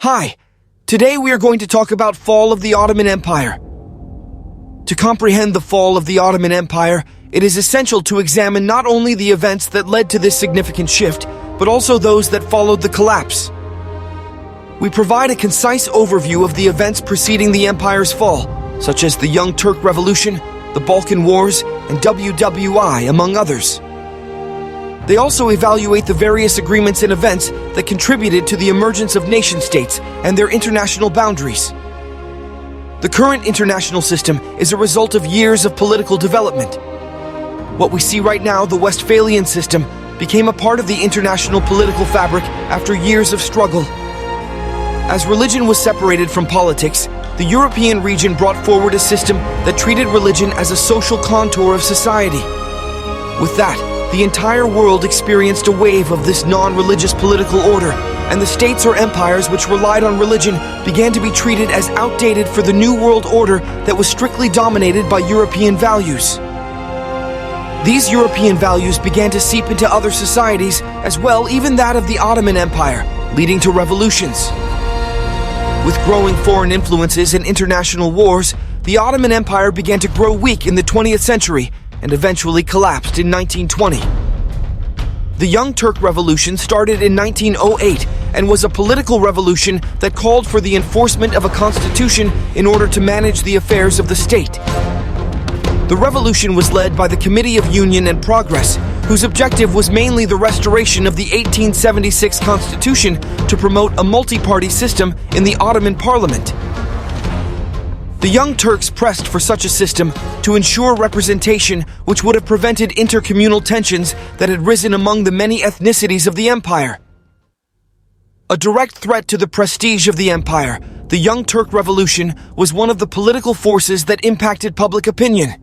Hi, today we are going to talk about fall of the Ottoman Empire. To comprehend the fall of the Ottoman Empire, it is essential to examine not only the events that led to this significant shift, but also those that followed the collapse. We provide a concise overview of the events preceding the empire's fall, such as the Young Turk Revolution, the Balkan Wars, and WWI, among others. They also evaluate the various agreements and events that contributed to the emergence of nation-states and their international boundaries. The current international system is a result of years of political development. What we see right now, the Westphalian system, became a part of the international political fabric after years of struggle. As religion was separated from politics, the European region brought forward a system that treated religion as a social contour of society. With that, the entire world experienced a wave of this non-religious political order, and the states or empires which relied on religion began to be treated as outdated for the New World Order that was strictly dominated by European values. These European values began to seep into other societies as well, even that of the Ottoman Empire, leading to revolutions. With growing foreign influences and international wars, the Ottoman Empire began to grow weak in the 20th century and eventually collapsed in 1920. The Young Turk Revolution started in 1908 and was a political revolution that called for the enforcement of a constitution in order to manage the affairs of the state. The revolution was led by the Committee of Union and Progress, whose objective was mainly the restoration of the 1876 constitution to promote a multi-party system in the Ottoman parliament. The Young Turks pressed for such a system to ensure representation which would have prevented intercommunal tensions that had risen among the many ethnicities of the empire. A direct threat to the prestige of the empire, the Young Turk Revolution was one of the political forces that impacted public opinion.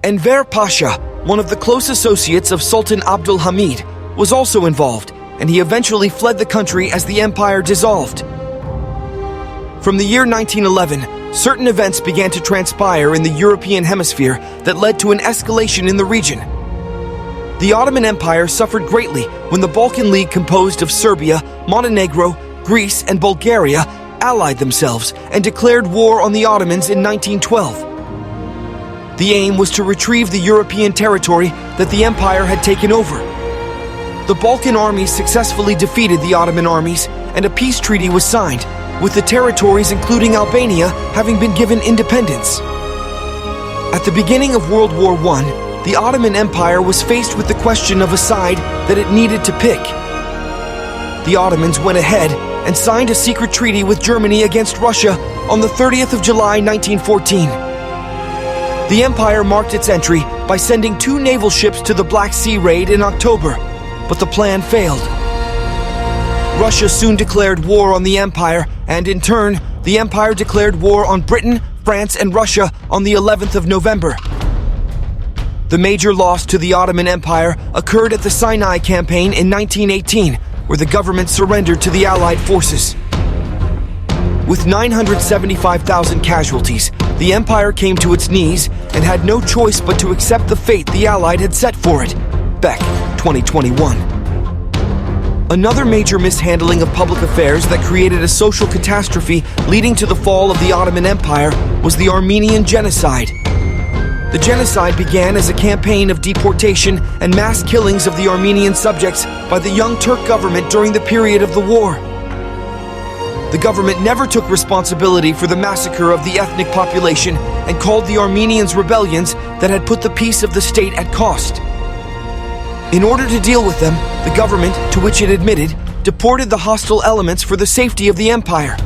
Enver Pasha, one of the close associates of Sultan Abdul Hamid, was also involved, and he eventually fled the country as the empire dissolved. From the year 1911, certain events began to transpire in the European hemisphere that led to an escalation in the region. The Ottoman Empire suffered greatly when the Balkan League, composed of Serbia, Montenegro, Greece, and Bulgaria, allied themselves and declared war on the Ottomans in 1912. The aim was to retrieve the European territory that the empire had taken over. The Balkan armies successfully defeated the Ottoman armies, and a peace treaty was signed, with the territories including Albania having been given independence. At the beginning of World War I, the Ottoman Empire was faced with the question of a side that it needed to pick. The Ottomans went ahead and signed a secret treaty with Germany against Russia on the 30th of July 1914. The empire marked its entry by sending 2 naval ships to the Black Sea raid in October, but the plan failed. Russia soon declared war on the empire, and in turn, the empire declared war on Britain, France, and Russia on the 11th of November. The major loss to the Ottoman Empire occurred at the Sinai Campaign in 1918, where the government surrendered to the Allied forces. With 975,000 casualties, the empire came to its knees and had no choice but to accept the fate the Allied had set for it. Beck, 2021. Another major mishandling of public affairs that created a social catastrophe leading to the fall of the Ottoman Empire was the Armenian Genocide. The genocide began as a campaign of deportation and mass killings of the Armenian subjects by the Young Turk government during the period of the war. The government never took responsibility for the massacre of the ethnic population and called the Armenians rebellions that had put the peace of the state at cost. In order to deal with them, the government, to which it admitted, deported the hostile elements for the safety of the empire.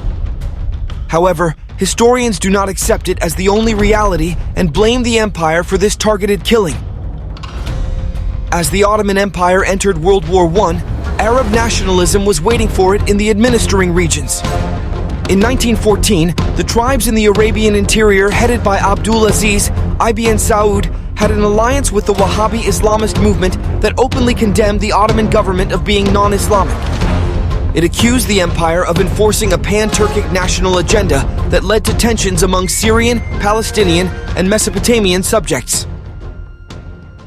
However, historians do not accept it as the only reality and blame the empire for this targeted killing. As the Ottoman Empire entered World War I, Arab nationalism was waiting for it in the administering regions. In 1914, the tribes in the Arabian interior, headed by Abdul Aziz Ibn Saud, had an alliance with the Wahhabi Islamist movement that openly condemned the Ottoman government of being non-Islamic. It accused the empire of enforcing a pan-Turkic national agenda that led to tensions among Syrian, Palestinian, and Mesopotamian subjects.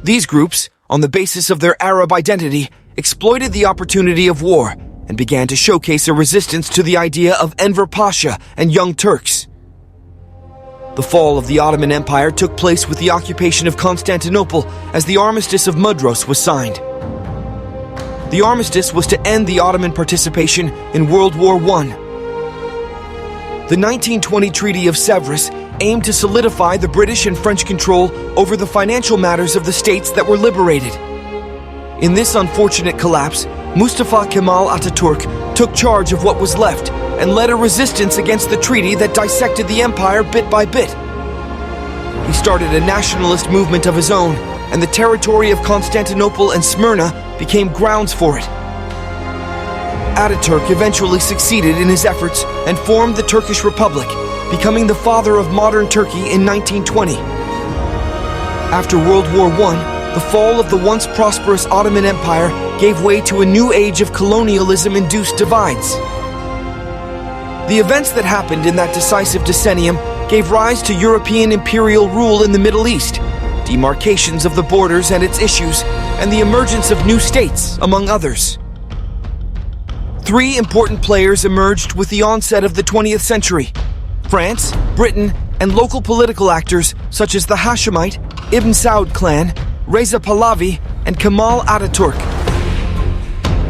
These groups, on the basis of their Arab identity, exploited the opportunity of war and began to showcase a resistance to the idea of Enver Pasha and Young Turks. The fall of the Ottoman Empire took place with the occupation of Constantinople as the Armistice of Mudros was signed. The armistice was to end the Ottoman participation in World War I. The 1920 Treaty of Sèvres aimed to solidify the British and French control over the financial matters of the states that were liberated. In this unfortunate collapse, Mustafa Kemal Atatürk took charge of what was left and led a resistance against the treaty that dissected the empire bit by bit. He started a nationalist movement of his own, and the territory of Constantinople and Smyrna became grounds for it. Ataturk eventually succeeded in his efforts and formed the Turkish Republic, becoming the father of modern Turkey in 1920. After World War I, the fall of the once prosperous Ottoman Empire gave way to a new age of colonialism-induced divides. The events that happened in that decisive decennium gave rise to European imperial rule in the Middle East, demarcations of the borders and its issues, and the emergence of new states, among others. Three important players emerged with the onset of the 20th century: France, Britain, and local political actors such as the Hashemite, Ibn Saud clan, Reza Pahlavi, and Kemal Ataturk.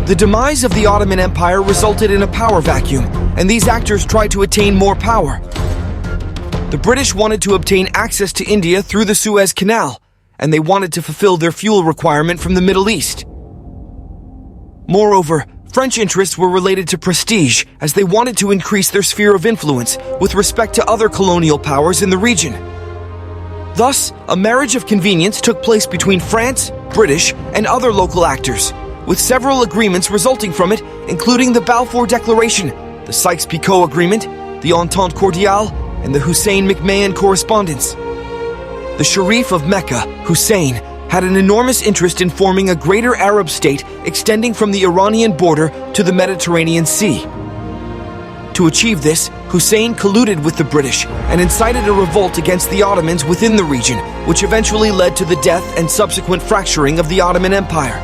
The demise of the Ottoman Empire resulted in a power vacuum, and these actors tried to attain more power. The British wanted to obtain access to India through the Suez Canal, and they wanted to fulfill their fuel requirement from the Middle East. Moreover, French interests were related to prestige, as they wanted to increase their sphere of influence with respect to other colonial powers in the region. Thus, a marriage of convenience took place between France, British, and other local actors, with several agreements resulting from it, including the Balfour Declaration, the Sykes-Picot Agreement, the Entente Cordiale, and the Hussein-McMahon Correspondence. The Sharif of Mecca, Hussein, had an enormous interest in forming a greater Arab state extending from the Iranian border to the Mediterranean Sea. To achieve this, Hussein colluded with the British and incited a revolt against the Ottomans within the region, which eventually led to the death and subsequent fracturing of the Ottoman Empire.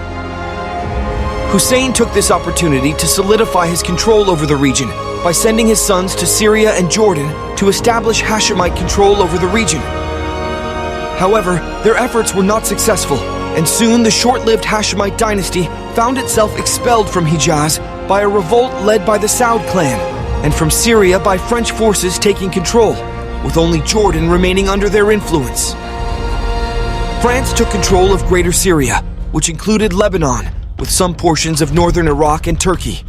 Hussein took this opportunity to solidify his control over the region by sending his sons to Syria and Jordan to establish Hashemite control over the region. However, their efforts were not successful, and soon the short-lived Hashemite dynasty found itself expelled from Hijaz by a revolt led by the Saud clan, and from Syria by French forces taking control, with only Jordan remaining under their influence. France took control of Greater Syria, which included Lebanon, with some portions of northern Iraq and Turkey.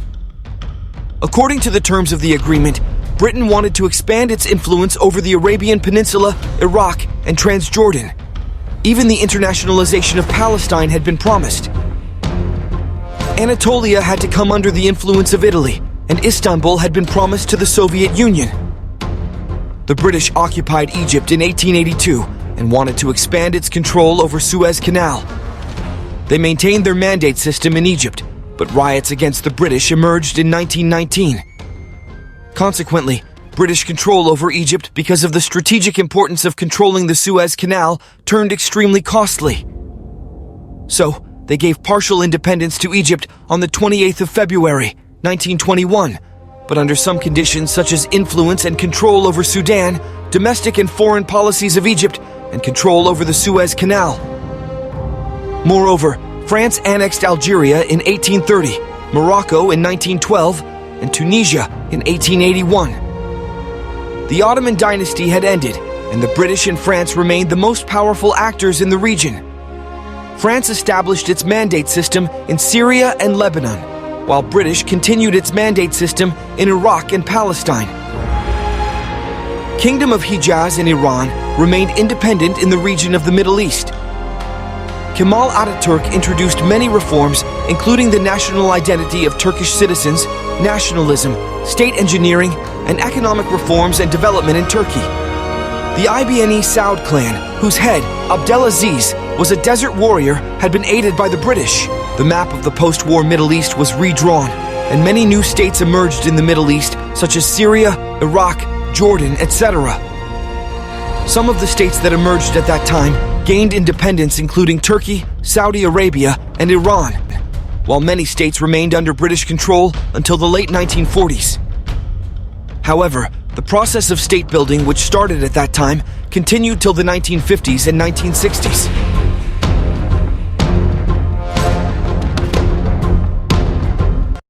According to the terms of the agreement, Britain wanted to expand its influence over the Arabian Peninsula, Iraq, and Transjordan. Even the internationalization of Palestine had been promised. Anatolia had to come under the influence of Italy, and Istanbul had been promised to the Soviet Union. The British occupied Egypt in 1882 and wanted to expand its control over Suez Canal. They maintained their mandate system in Egypt, but riots against the British emerged in 1919. Consequently, British control over Egypt because of the strategic importance of controlling the Suez Canal turned extremely costly. So, they gave partial independence to Egypt on the 28th of February, 1921, but under some conditions such as influence and control over Sudan, domestic and foreign policies of Egypt, and control over the Suez Canal. Moreover, France annexed Algeria in 1830, Morocco in 1912, and Tunisia in 1881. The Ottoman dynasty had ended, and the British and France remained the most powerful actors in the region. France established its mandate system in Syria and Lebanon, while British continued its mandate system in Iraq and Palestine. Kingdom of Hijaz in Iran remained independent in the region of the Middle East. Kemal Ataturk introduced many reforms, including the national identity of Turkish citizens, nationalism, state engineering, and economic reforms and development in Turkey. The Ibn Saud clan, whose head, Abdelaziz, was a desert warrior, had been aided by the British. The map of the post-war Middle East was redrawn, and many new states emerged in the Middle East, such as Syria, Iraq, Jordan, etc. Some of the states that emerged at that time gained independence, including Turkey, Saudi Arabia, and Iran. while many states remained under British control until the late 1940s. However, the process of state building, which started at that time, continued till the 1950s and 1960s.